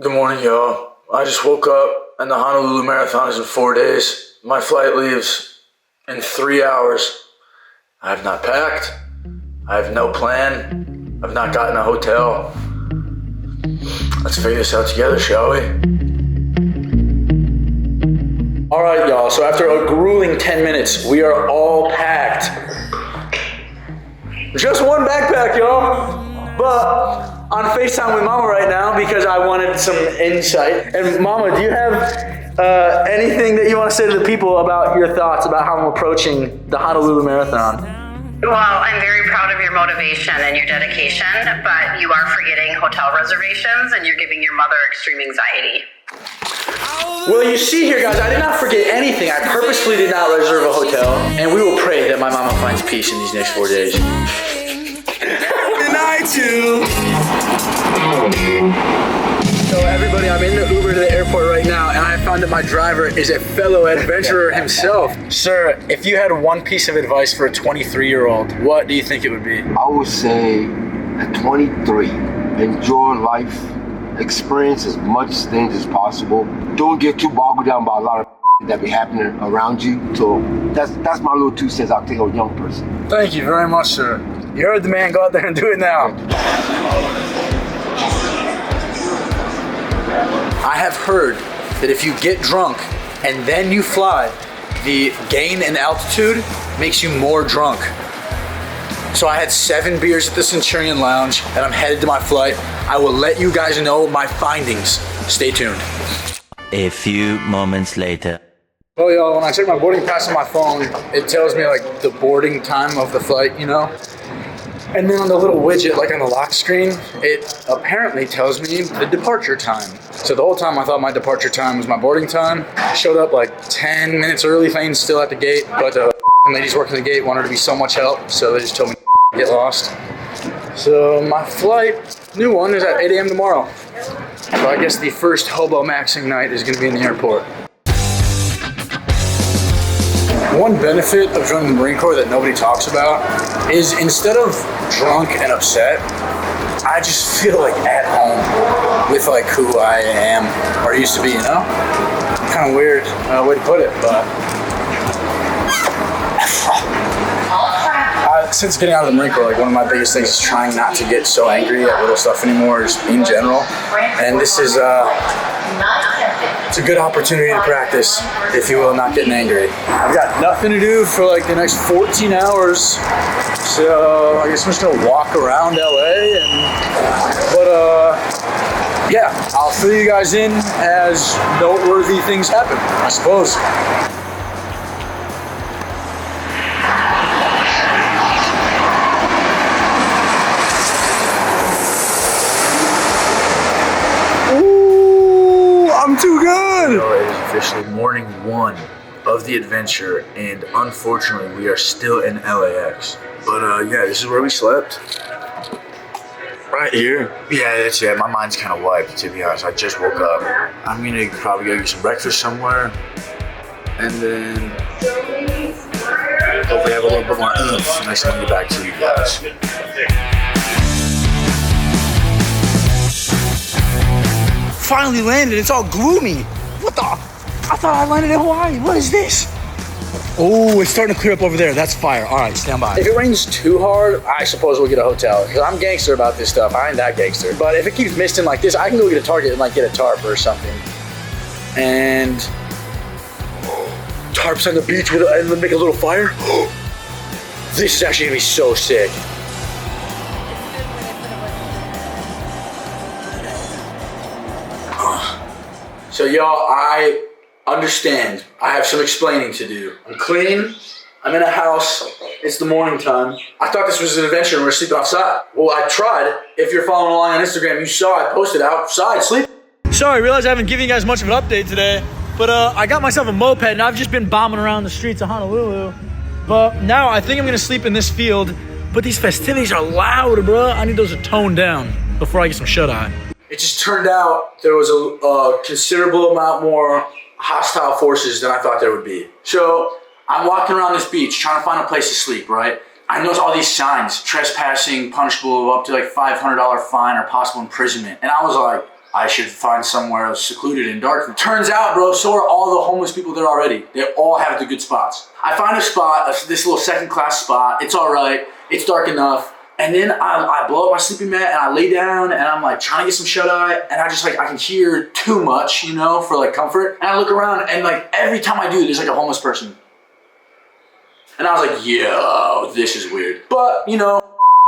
Good morning, y'all. I just woke up and the Honolulu Marathon is in 4 days. My flight leaves in 3 hours. I have not packed. I have no plan. I've not gotten a hotel. Let's figure this out together, shall we? All right, y'all. So after a grueling 10 minutes, we are all packed. Just one backpack, y'all. But on FaceTime with Mama right now because I wanted some insight. And Mama, do you have anything that you want to say to the people about your thoughts about how I'm approaching the Honolulu Marathon? Well, I'm very proud of your motivation and your dedication, but you are forgetting hotel reservations and you're giving your mother extreme anxiety. Well, you see here, guys, I did not forget anything. I purposefully did not reserve a hotel, and we will pray that my mama finds peace in these next 4 days. So everybody, I'm in the Uber to the airport right now, and I found that my driver is a fellow adventurer himself. Sir, if you had one piece of advice for a 23-year-old, what do you think it would be? I would say at 23, enjoy life, experience as much things as possible. Don't get too bogged down by a lot of that be happening around you. So that's my little 2 cents I'll take a young person. Thank you very much, sir. You heard the man. Go out there and do it now. I have heard that if you get drunk and then you fly, the gain in altitude makes you more drunk. So I had 7 beers at the Centurion Lounge and I'm headed to my flight. I will let you guys know my findings. Stay tuned. A few moments later. Well, y'all, when I check my boarding pass on my phone, it tells me like the boarding time of the flight, you know? And then on the little widget, like on the lock screen, it apparently tells me the departure time. So the whole time I thought my departure time was my boarding time. Showed up like 10 minutes early, Fane's still at the gate, but the ladies working the gate wanted to be so much help, so they just told me to get lost. So my flight, new one, is at 8 a.m. tomorrow. So I guess the first hobo maxing night is gonna be in the airport. One benefit of joining the Marine Corps that nobody talks about is instead of drunk and upset, I just feel like at home with like who I am or used to be, you know? Kind of weird way to put it, but since getting out of the Marine Corps, like one of my biggest things is trying not to get so angry at little stuff anymore, just in general. And this is it's a good opportunity to practice, if you will, not getting angry. I've got nothing to do for like the next 14 hours, so I guess I'm just gonna walk around LA yeah, I'll fill you guys in as noteworthy things happen, I suppose. I'm too good! So it is officially morning 1 of the adventure, and unfortunately we are still in LAX. But yeah, this is where we slept. Right here. Yeah, that's it. My mind's kind of wiped, to be honest. I just woke up. I'm gonna probably go get some breakfast somewhere, and then hopefully have a little bit more oomph next time I get back to you guys. Finally landed. It's all gloomy. What the? I thought I landed in Hawaii. What is this? Oh, it's starting to clear up over there. That's fire. All right, stand by. If it rains too hard, I suppose we'll get a hotel. Because I'm gangster about this stuff. I ain't that gangster. But if it keeps misting like this, I can go get a Target and like get a tarp or something. And tarps on the beach with and make a little fire. This is actually gonna be so sick. So y'all, I understand. I have some explaining to do. I'm clean. I'm in a house. It's the morning time. I thought this was an adventure and we're sleeping outside. Well, I tried. If you're following along on Instagram, you saw I posted outside sleep. Sorry, I realize I haven't given you guys much of an update today, but I got myself a moped and I've just been bombing around the streets of Honolulu. But now I think I'm gonna sleep in this field, but these festivities are loud, bro. I need those to tone down before I get some shut-eye. It just turned out there was a considerable amount more hostile forces than I thought there would be. So I'm walking around this beach trying to find a place to sleep, right? I noticed all these signs, trespassing, punishable up to like $500 fine or possible imprisonment. And I was like, I should find somewhere secluded and dark. Turns out, bro, so are all the homeless people there already. They all have the good spots. I find a spot, this little second-class spot. It's all right. It's dark enough. And then I blow up my sleeping mat and I lay down and I'm like trying to get some shut-eye, and I just like, I can hear too much, you know, for like comfort. And I look around and like every time I do, there's like a homeless person. And I was like, yo, this is weird. But, you know,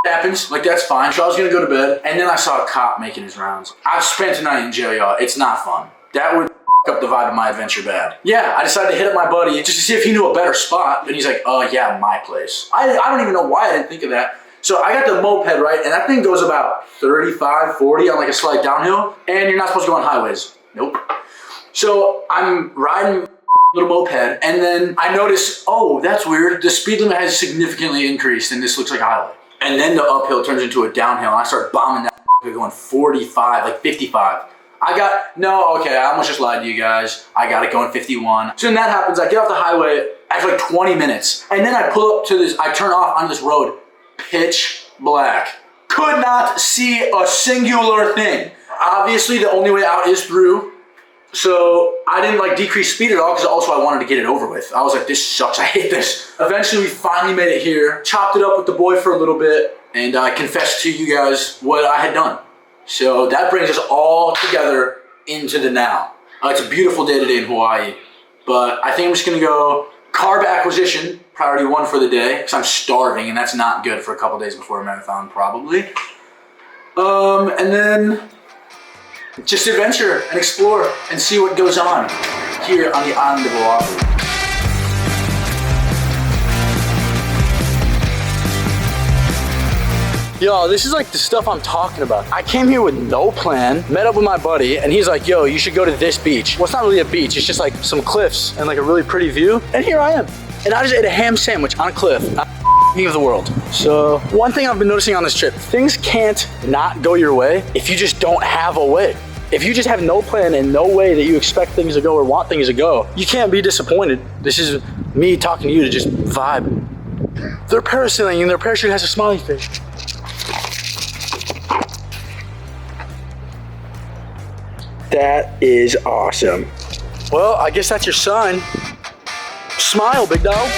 happens, like that's fine. So I was gonna go to bed, and then I saw a cop making his rounds. I've spent a night in jail, y'all. It's not fun. That would up the vibe of my adventure bad. Yeah, I decided to hit up my buddy just to see if he knew a better spot, and he's like, oh yeah, my place. I don't even know why I didn't think of that. So I got the moped, right, and that thing goes about 35, 40 on like a slight downhill, and you're not supposed to go on highways. Nope. So I'm riding little moped, and then I notice, oh, that's weird. The speed limit has significantly increased, and this looks like a highway. And then the uphill turns into a downhill, and I start bombing that going 45, like 55. I almost just lied to you guys. I got it going 51. So when that happens, I get off the highway after like 20 minutes, and then I pull up to this, I turn off on this road, pitch black. Could not see a singular thing. Obviously, the only way out is through. So I didn't like decrease speed at all, because also I wanted to get it over with. I was like, this sucks, I hate this. Eventually we finally made it here, chopped it up with the boy for a little bit, and I confessed to you guys what I had done. So that brings us all together into the now. It's a beautiful day today in Hawaii, but I think I'm just gonna go carb acquisition, priority 1 for the day, because I'm starving, and that's not good for a couple days before a marathon probably. And then just adventure and explore and see what goes on here on the island of Oahu. Yo, this is like the stuff I'm talking about. I came here with no plan, met up with my buddy, and he's like, yo, you should go to this beach. Well, it's not really a beach, it's just like some cliffs and like a really pretty view. And here I am. And I just ate a ham sandwich on a cliff. Of the world. So one thing I've been noticing on this trip, things can't not go your way if you just don't have a way. If you just have no plan and no way that you expect things to go or want things to go, you can't be disappointed. This is me talking to you to just vibe. They're parasailing and their parachute has a smiley face. That is awesome. Well, I guess that's your sign. Smile, big dog.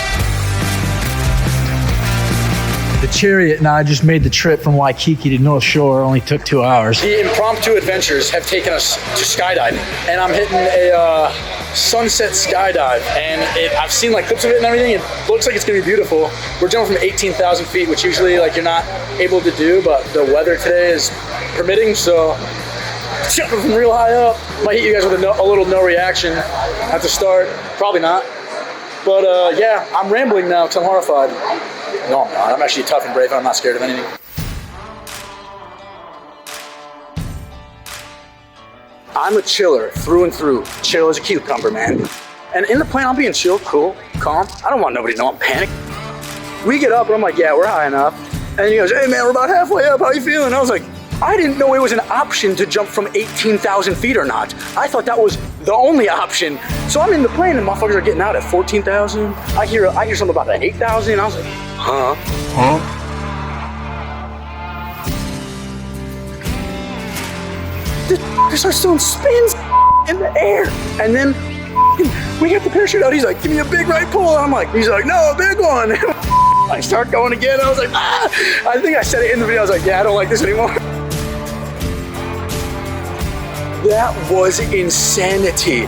The Chariot and I just made the trip from Waikiki to North Shore. It only took 2 hours. The impromptu adventures have taken us to skydiving, and I'm hitting a sunset skydive, and I've seen like clips of it and everything. It looks like it's gonna be beautiful. We're jumping from 18,000 feet, which usually like you're not able to do, but the weather today is permitting, so jumping from real high up. Might hit you guys with a little no reaction at the start. Probably not. But yeah, I'm rambling now because I'm horrified. No, I'm not. I'm actually tough and brave, and I'm not scared of anything. I'm a chiller through and through. Chill as a cucumber, man. And in the plane, I'm being chill, cool, calm. I don't want nobody to know I'm panicked. We get up, and I'm like, yeah, we're high enough. And he goes, hey, man, we're about halfway up. How you feeling? I was like, I didn't know it was an option to jump from 18,000 feet or not. I thought that was the only option. So I'm in the plane, and motherfuckers are getting out at 14,000. I hear something about an 8,000. I was like, huh? This starts doing spins in the air. And then we get the parachute out. He's like, give me a big right pull. I'm like, he's like, no, a big one. I start going again. I was like, ah. I think I said it in the video. I was like, yeah, I don't like this anymore. That was insanity.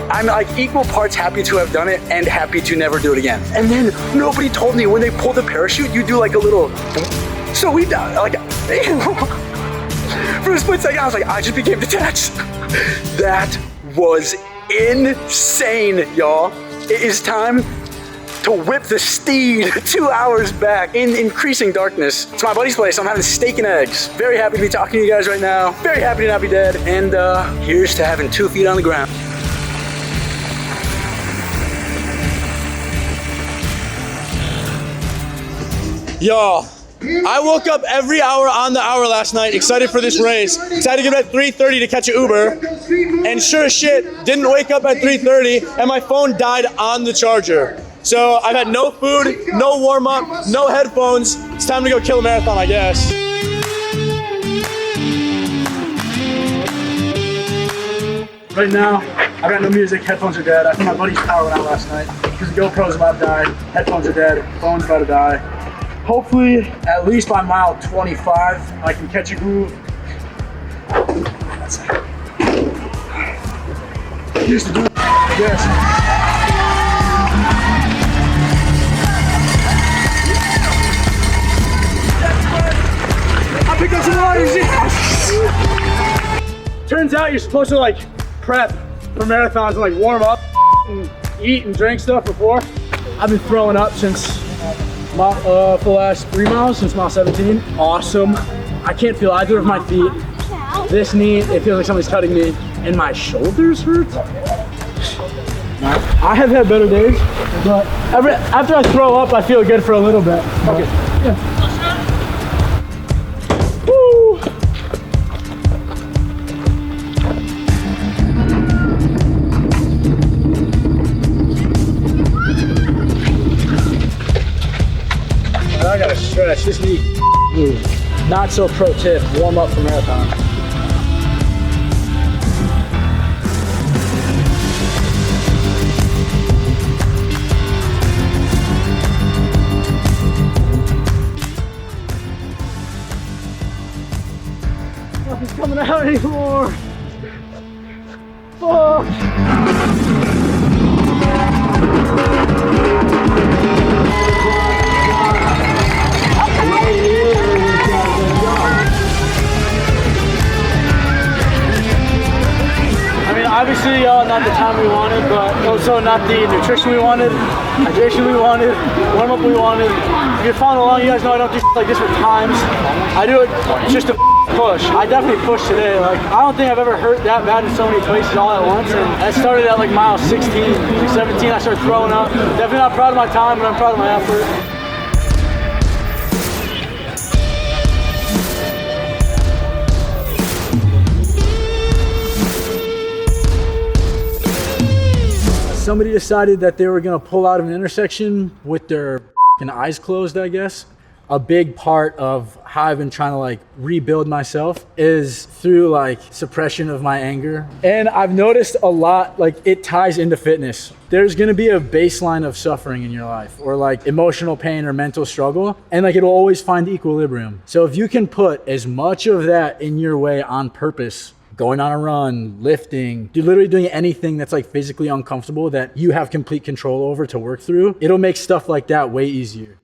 I'm like equal parts happy to have done it and happy to never do it again. And then nobody told me when they pull the parachute, you do like a little, so we died, like, for a split second, I was like, I just became detached. That was insane, y'all. It is time to whip the steed 2 hours back in increasing darkness. It's my buddy's place. I'm having steak and eggs. Very happy to be talking to you guys right now. Very happy to not be dead. And here's to having 2 feet on the ground. Y'all, I woke up every hour on the hour last night, excited for this race. Excited to get up at 3:30 to catch an Uber. And sure as shit, didn't wake up at 3:30 and my phone died on the charger. So I've had no food, no warm up, no headphones. It's time to go kill a marathon, I guess. Right now, I got no music, headphones are dead. I think my buddy's power went out last night because the GoPro's about to die, headphones are dead, phone's about to die. Hopefully, at least by mile 25, I can catch a groove. That's it. Used to do it, I guess. I picked up some water. Turns out you're supposed to like prep for marathons and like warm up and eat and drink stuff before. I've been throwing up since for the last 3 miles, since mile 17. Awesome. I can't feel either of my feet. This knee, it feels like somebody's cutting me, and my shoulders hurt. I have had better days, but after I throw up, I feel good for a little bit. Okay. Yeah. Woo! I gotta stretch this knee. Not so pro tip, warm up for marathon. Nothing's coming out anymore. Fuck. Obviously, not the time we wanted, but also not the nutrition we wanted, hydration we wanted, warm up we wanted. If you're following along, you guys know I don't do like this with times. I do it just to push. I definitely pushed today. Like, I don't think I've ever hurt that bad in so many places all at once. And I started at like mile 16, 17. I started throwing up. Definitely not proud of my time, but I'm proud of my effort. Somebody decided that they were gonna pull out of an intersection with their eyes closed, I guess. A big part of how I've been trying to like rebuild myself is through like suppression of my anger. And I've noticed a lot, like it ties into fitness. There's gonna be a baseline of suffering in your life or like emotional pain or mental struggle, and like it'll always find equilibrium. So if you can put as much of that in your way on purpose, going on a run, lifting, literally doing anything that's like physically uncomfortable that you have complete control over to work through, it'll make stuff like that way easier.